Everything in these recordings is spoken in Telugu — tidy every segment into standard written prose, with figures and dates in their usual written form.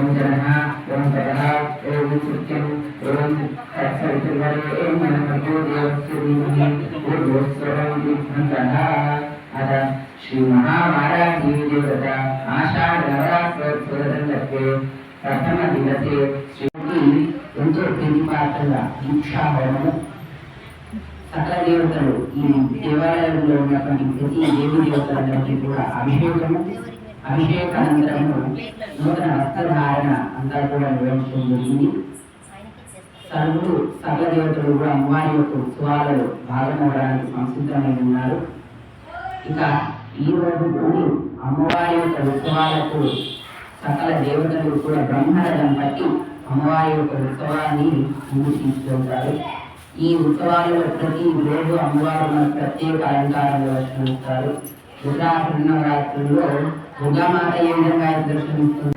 ओम जनः ओम तपः ओम सत्यं ओम तत्सवितुर्वरेण्यं भर्गो देवस्य धीमहि धियो यो न प्रचोदयात्। अथ श्री महावाराही देवता आषाढ़ नवरात्रोत्सवदण्डके प्रथम दिवसे श्री ఎంతో ప్రీతిపాత్రగా దీక్షా హోమము సకల దేవతలు ఈ దేవాలయంలో ఉన్నటువంటి ప్రతి దేవి దేవతలందరికీ కూడా అభిషేకానంతరము నూతన వస్త్రధారణ అంతా కూడా నిర్వహించడం జరిగింది. సర్వులు సకల దేవతలు కూడా అమ్మవారి యొక్క ఉత్సవాలలో భాగమవడానికి సంసిద్ధమై ఉన్నారు. ఇక ఈ రోజు అమ్మవారి యొక్క ఉత్సవాలకు సకల దేవతలు కూడా బ్రహ్మరథం పట్టి అమ్మవారి యొక్క ఉత్సవాన్ని ముందు తీసుకెళ్తారు. ఈ ఉత్సవాలలో ప్రతి రోజు అమ్మవారు ప్రత్యేక అలంకారంలో దర్శనమిస్తారు. నవరాత్రుల్లో దుర్గామాత ఏ విధంగా దర్శనమిస్తుంది.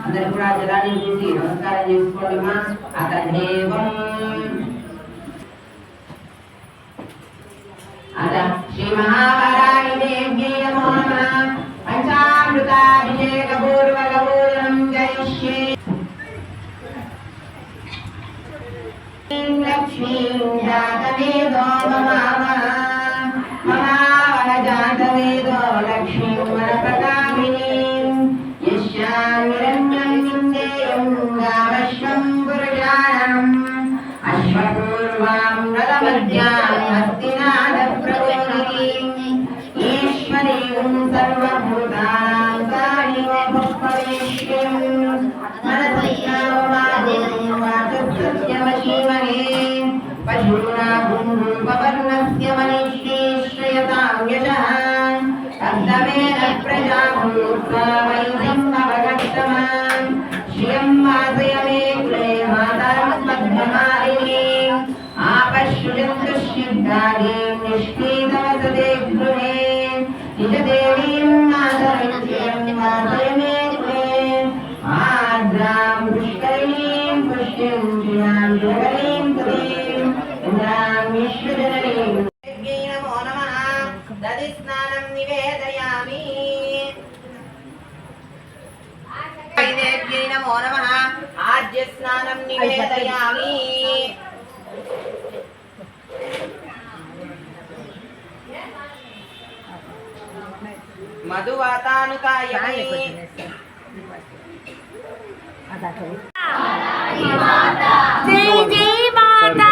అందరూ కూడా జలాన్ని చూసి నమస్కారం చేసుకోండి. మా అతదేవం అత శ్రీ మహావారాహి దేవ్యై నమో నమః. పంచామృతాభిషేక పూర్వకపూజనం కరిష్యే. లక్ష్మీం జాతవేదో మమావన జాతవేదో లక్ష్మీం వరప్రకామినీం యస్యాం నిరంజనం విందేయం గామశ్వం పురుషాణం అశ్వపూర్వాం రథమధ్యాం హస్తినాథ ప్రబోధినీం ఈశ్వరీం సర్వభూతానాం కాళీమోపపరేష్యం మనసత్యావమాదిమహే పశూనాగుం రూపవర్ణస్య మనీష్యే శ్రేయతాం యశః తద్దమేన ప్రజా భూత్వా వైదం అవగత్తమాం శ్రియం వాసయ మే కులే మాతరమస్మద్భమాలినీ ఆపశ్రుజంతుష్యుద్ధారీం నిష్పీతవసతే గృహే నిజదేవీం మాతరం వాసయ మే కులే ఆద్రాం పుష్కరీం పుష్టిం శ్రియాం జగరీం తదీం ఇంద్రాం విశ్వజననీం. నమో నమః. దది స్నానం నివేదయామి. దేవ్యై నమో నమః. ఆద్య స్నానం నివేదయామి. మధువాతానుకాయమై జై జై మాతా.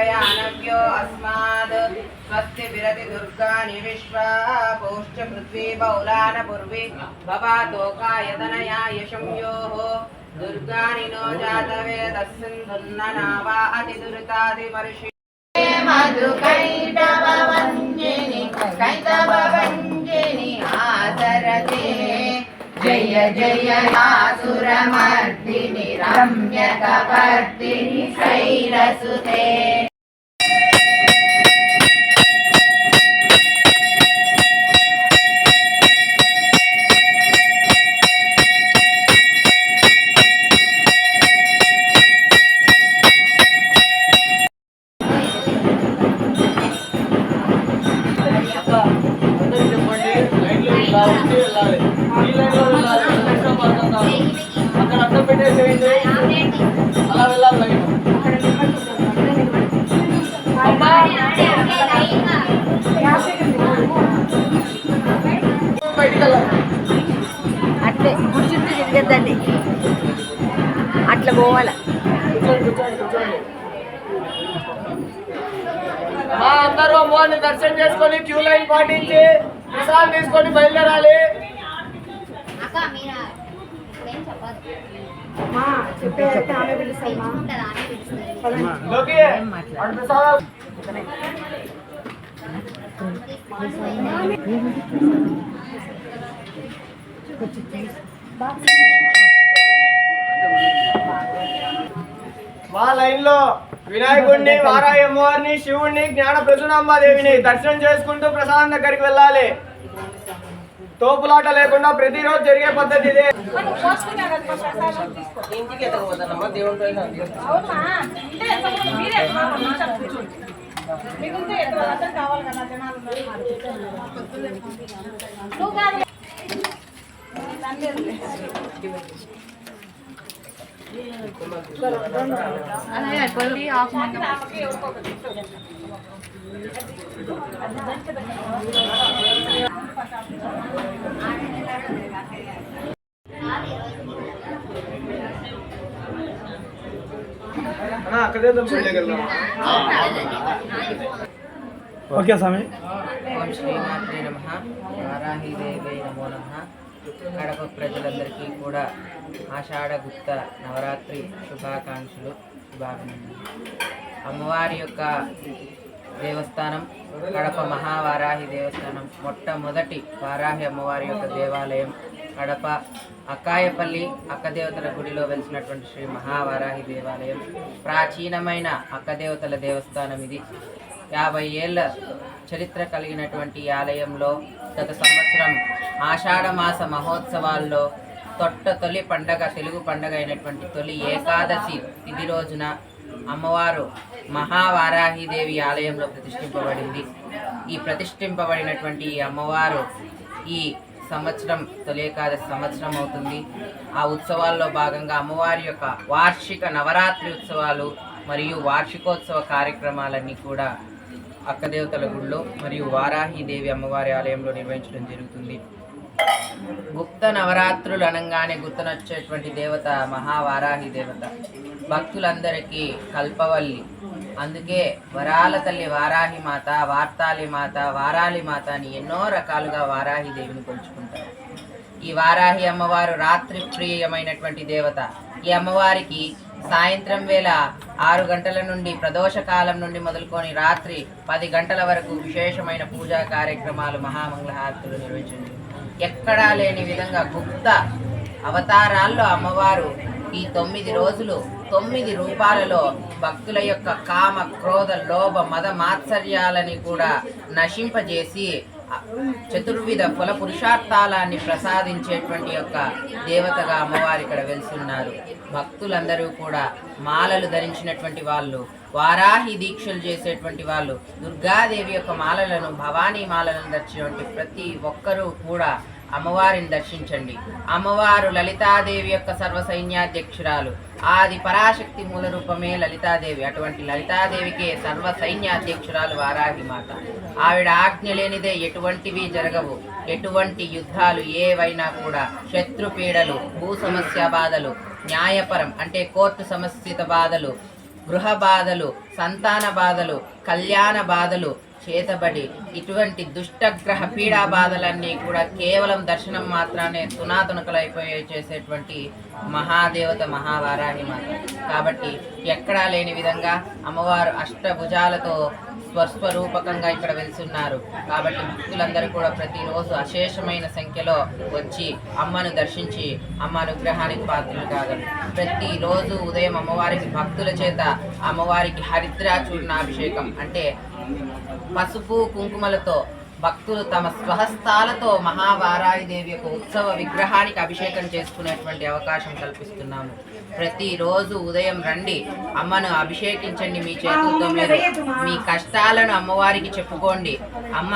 प्रयानव्यो अस्माद् स्वस्ति विरति दुर्गानि विश्वा पौश्च पृथ्वी बहुलान पूर्वी भवातोकायतनया यशं योः दुर्गानि नो जातवेदस्सिन्धुन्ननावा अतिदुरितादिवर्षि मधुकैटभवञ्जिनि कैटभवञ्जिनि आसरते जय जय आसुरमर्दिनि रम्यकपर्दिनि शैलसुते అక్కడ అర్థం పెట్టేసేయండి అలా వెళ్ళాలి బయటికి వెళ్ళాలి అట్లే గుడి చుట్టూ తిరగద్దండి అట్లా పోవాలా కూర్చోండి మా అందరూ అమ్మవారిని దర్శనం చేసుకొని క్యూ లైన్ పాటించి ప్రసాదం తీసుకొని బయలుదేరాలి లోకి అటు ప్రసాదాలు మా లైన్ లో వినాయకుడిని వారాయి అమ్మవారిని శివుడిని జ్ఞాన ప్రసూనాంబాదేవిని దర్శనం చేసుకుంటూ ప్రసాదం దగ్గరికి వెళ్ళాలి. తోపులాట లేకుండా ప్రతిరోజు జరిగే పద్ధతి ఇదే. ఓకే స్వామి. ఓం శ్రీమాత్రే నమః. వారాహీదేవి నమో నమః. కడప ప్రజలందరికీ కూడా ఆషాఢ గుప్త నవరాత్రి శుభాకాంక్షలు, శుభాభినందనలు. అమ్మవారి యొక్క దేవస్థానం కడప మహావారాహి దేవస్థానం, మొట్టమొదటి వారాహి అమ్మవారి యొక్క దేవాలయం కడప అక్కాయపల్లి అక్కదేవతల గుడిలో వెలిసినటువంటి శ్రీ మహావారాహి దేవాలయం. ప్రాచీనమైన అక్కదేవతల దేవస్థానం ఇది. 50 ఏళ్ళ చరిత్ర కలిగినటువంటి ఈ ఆలయంలో గత సంవత్సరం ఆషాఢ మాస మహోత్సవాల్లో తొలి పండగ, తెలుగు పండగ అయినటువంటి తొలి ఏకాదశి తిథి రోజున అమ్మవారు మహావారాహిదేవి ఆలయంలో ప్రతిష్ఠింపబడింది. ఈ ప్రతిష్ఠింపబడినటువంటి ఈ అమ్మవారు ఈ సంవత్సరం తొలి ఏకాదశి సంవత్సరం అవుతుంది. ఆ ఉత్సవాల్లో భాగంగా అమ్మవారి యొక్క వార్షిక నవరాత్రి ఉత్సవాలు మరియు వార్షికోత్సవ కార్యక్రమాలన్నీ కూడా అక్కదేవతల గుడిలో మరియు వారాహిదేవి అమ్మవారి ఆలయంలో నిర్వహించడం జరుగుతుంది. గుప్త నవరాత్రులు అనగానే గుర్తునొచ్చేటువంటి దేవత మహావారాహి దేవత, భక్తులందరికీ కల్పవల్లి. అందుకే వరాల తల్లి వారాహి మాత, వార్తాలి మాత, వారాలి మాత అని ఎన్నో రకాలుగా వారాహి దేవిని కొలుచుకుంటారు. ఈ వారాహి అమ్మవారు రాత్రి ప్రియమైనటువంటి దేవత. ఈ అమ్మవారికి సాయంత్రం వేళ 6 గంటల నుండి ప్రదోష కాలం నుండి మొదలుకొని రాత్రి 10 గంటల వరకు విశేషమైన పూజా కార్యక్రమాలు, మహామంగళహారతులు నిర్వహించింది. ఎక్కడా లేని విధంగా గుప్త అవతారాల్లో అమ్మవారు ఈ 9 రోజులు 9 రూపాలలో భక్తుల యొక్క కామ, క్రోధ, లోభ, మద, మాత్సర్యాలని కూడా నశింపజేసి చతుర్విధ ఫల పురుషార్థాలాన్ని ప్రసాదించేటువంటి యొక్క దేవతగా అమ్మవారు ఇక్కడ వెలుస్తున్నారు. భక్తులందరూ కూడా మాలలు ధరించినటువంటి వాళ్ళు, వారాహి దీక్షలు చేసేటువంటి వాళ్ళు, దుర్గాదేవి యొక్క మాలలను, భవానీ మాలలను ధరించినటువంటి ప్రతి ఒక్కరూ కూడా అమ్మవారిని దర్శించండి. అమ్మవారు లలితాదేవి యొక్క సర్వసైన్యాధ్యక్షురాలు. ఆది పరాశక్తి మూల రూపమే లలితాదేవి. అటువంటి లలితాదేవికే సర్వసైన్యాధ్యక్షురాలు వారాహి మాత. ఆవిడ ఆజ్ఞ లేనిదే ఎటువంటివి జరగవు. ఎటువంటి యుద్ధాలు ఏవైనా కూడా, శత్రుపీడలు, భూ సమస్య బాధలు, న్యాయపరం అంటే కోర్టు సమస్యత బాధలు, గృహ బాధలు, సంతాన బాధలు, కళ్యాణ బాధలు చేతబడి ఇటువంటి దుష్టగ్రహ పీడా బాధలన్నీ కూడా కేవలం దర్శనం మాత్రానే తునాతునకలైపోయే చేసేటువంటి మహాదేవత మహావారాహి మాత. కాబట్టి ఎక్కడా లేని విధంగా అమ్మవారు అష్టభుజాలతో స్వస్వరూపకంగా ఇక్కడ వెళ్తున్నారు. కాబట్టి భక్తులందరూ కూడా ప్రతిరోజు అశేషమైన సంఖ్యలో వచ్చి అమ్మను దర్శించి అమ్మ అనుగ్రహానికి పాత్రలు కాగలరు. ప్రతిరోజు ఉదయం అమ్మవారికి భక్తుల చేత అమ్మవారికి హరిద్రా చూర్ణాభిషేకం అంటే పసుపు కుంకుమలతో భక్తులు తమ స్వహస్తాలతో మహావారాహి దేవి యొక్క ఉత్సవ విగ్రహానికి అభిషేకం చేసుకునేటువంటి అవకాశం కల్పిస్తున్నాము. ప్రతిరోజు ఉదయం రండి, అమ్మను అభిషేకించండి. మీ చేతులతో మీరు మీ కష్టాలను అమ్మవారికి చెప్పుకోండి. అమ్మ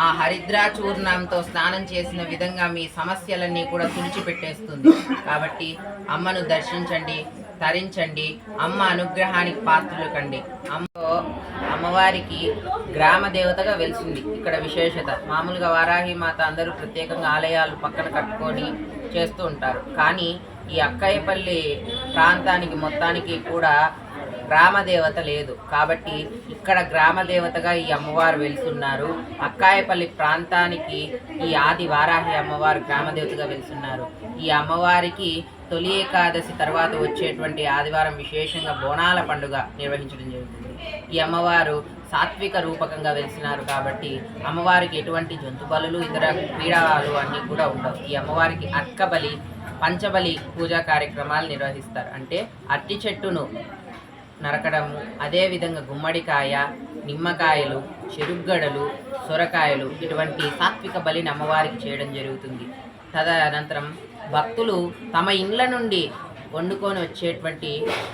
ఆ హరిద్రా చూర్ణంతో స్నానం చేసిన విధంగా మీ సమస్యలన్నీ కూడా తుడిచిపెట్టేస్తుంది. కాబట్టి అమ్మను దర్శించండి, తరించండి, అమ్మ అనుగ్రహానికి పాత్రలు కండి. అమ్మవారికి గ్రామ దేవతగా వెలిసింది ఇక్కడ విశేషత. మామూలుగా వారాహి మాత అందరూ ప్రత్యేకంగా ఆలయాలు పక్కన కట్టుకొని చేస్తూ ఉంటారు. కానీ ఈ అక్కయ్యపల్లి ప్రాంతానికి మొత్తానికి కూడా గ్రామ దేవత లేదు. కాబట్టి ఇక్కడ గ్రామ దేవతగా ఈ అమ్మవారు వెలుస్తున్నారు. అక్కాయపల్లి ప్రాంతానికి ఈ ఆది వారాహి అమ్మవారు గ్రామ దేవతగా వెలుస్తున్నారు. ఈ అమ్మవారికి తొలి ఏకాదశి తర్వాత వచ్చేటువంటి ఆదివారం విశేషంగా బోనాల పండుగ నిర్వహించడం జరుగుతుంది. ఈ అమ్మవారు సాత్విక రూపకంగా వెలిసినారు. కాబట్టి అమ్మవారికి ఎటువంటి జంతు బలులు ఇతర పీడాలు అన్నీ కూడా ఉండవు. ఈ అమ్మవారికి అర్కబలి, పంచబలి పూజా కార్యక్రమాలు నిర్వహిస్తారు. అంటే అట్టి చెట్టును నరకడము, అదేవిధంగా గుమ్మడికాయ, నిమ్మకాయలు, చెరుగ్గడలు, సొరకాయలు ఇటువంటి సాత్విక బలిని అమ్మవారికి చేయడం జరుగుతుంది. తదనంతరం భక్తులు తమ ఇండ్ల నుండి వండుకొని వచ్చేటువంటి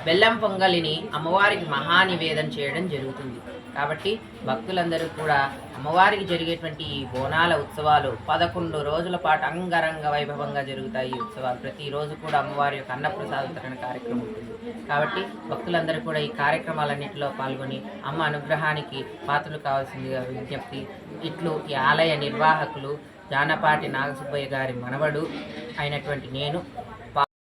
బెల్లం పొంగలిని అమ్మవారికి మహానివేదన చేయడం జరుగుతుంది. కాబట్టి భక్తులందరూ కూడా అమ్మవారికి జరిగేటువంటి ఈ బోనాల ఉత్సవాలు 11 రోజుల పాటు అంగరంగ వైభవంగా జరుగుతాయి. ఈ ఉత్సవాలు ప్రతిరోజు కూడా అమ్మవారి యొక్క అన్నప్రసాద వితరణ కార్యక్రమం ఉంటుంది. కాబట్టి భక్తులందరూ కూడా ఈ కార్యక్రమాలన్నింటిలో పాల్గొని అమ్మ అనుగ్రహానికి పాత్రలు కావాల్సిందిగా విజ్ఞప్తి. ఇట్లు ఈ ఆలయ నిర్వాహకులు జానపాటి నాగసుబ్బయ్య గారి మనవడు అయినటువంటి నేను